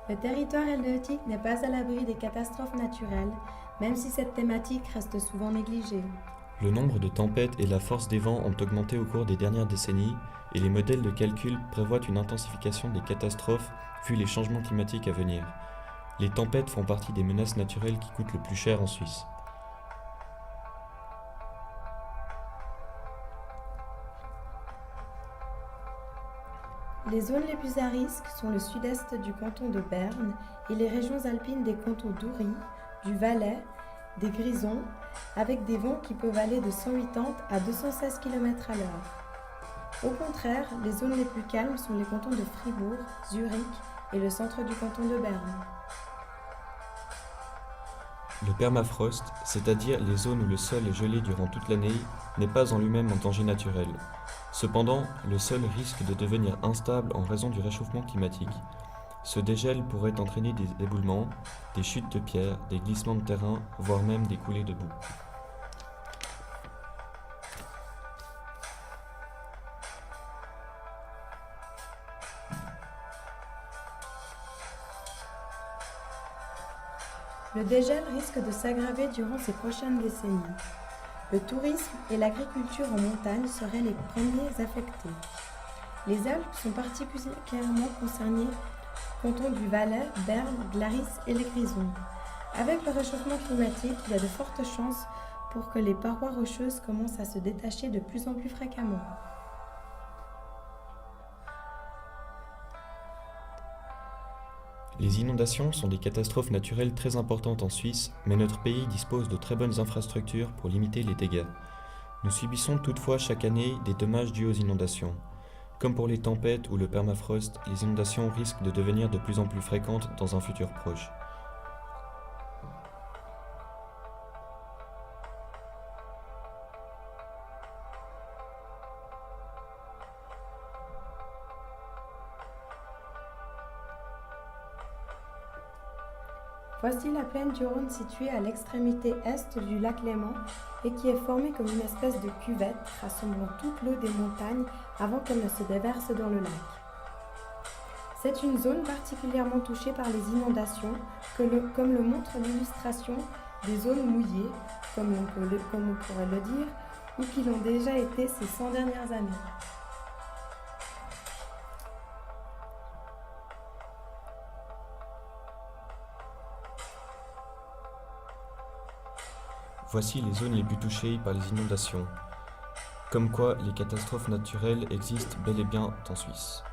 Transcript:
Le territoire helvétique n'est pas à l'abri des catastrophes naturelles, même si cette thématique reste souvent négligée. Le nombre de tempêtes et la force des vents ont augmenté au cours des dernières décennies et les modèles de calcul prévoient une intensification des catastrophes vu les changements climatiques à venir. Les tempêtes font partie des menaces naturelles qui coûtent le plus cher en Suisse. Les zones les plus à risque sont le sud-est du canton de Berne et les régions alpines des cantons d'Uri, du Valais, des Grisons, avec des vents qui peuvent aller de 180 à 216 km à l'heure. Au contraire, les zones les plus calmes sont les cantons de Fribourg, Zurich et le centre du canton de Berne. Le permafrost, c'est-à-dire les zones où le sol est gelé durant toute l'année, n'est pas en lui-même un danger naturel. Cependant, le sol risque de devenir instable en raison du réchauffement climatique. Ce dégel pourrait entraîner des éboulements, des chutes de pierres, des glissements de terrain, voire même des coulées de boue. Le dégel risque de s'aggraver durant ces prochaines décennies. Le tourisme et l'agriculture en montagne seraient les premiers affectés. Les Alpes sont particulièrement concernées, cantons du Valais, Berne, Glaris et les Grisons. Avec le réchauffement climatique, il y a de fortes chances pour que les parois rocheuses commencent à se détacher de plus en plus fréquemment. Les inondations sont des catastrophes naturelles très importantes en Suisse, mais notre pays dispose de très bonnes infrastructures pour limiter les dégâts. Nous subissons toutefois chaque année des dommages dus aux inondations. Comme pour les tempêtes ou le permafrost, les inondations risquent de devenir de plus en plus fréquentes dans un futur proche. Voici la plaine du Rhône située à l'extrémité est du lac Léman et qui est formée comme une espèce de cuvette rassemblant toute l'eau des montagnes avant qu'elle ne se déverse dans le lac. C'est une zone particulièrement touchée par les inondations, comme le montre l'illustration des zones mouillées, comme on pourrait le dire, ou qui l'ont déjà été ces 100 dernières années. Voici les zones les plus touchées par les inondations. Comme quoi, les catastrophes naturelles existent bel et bien en Suisse.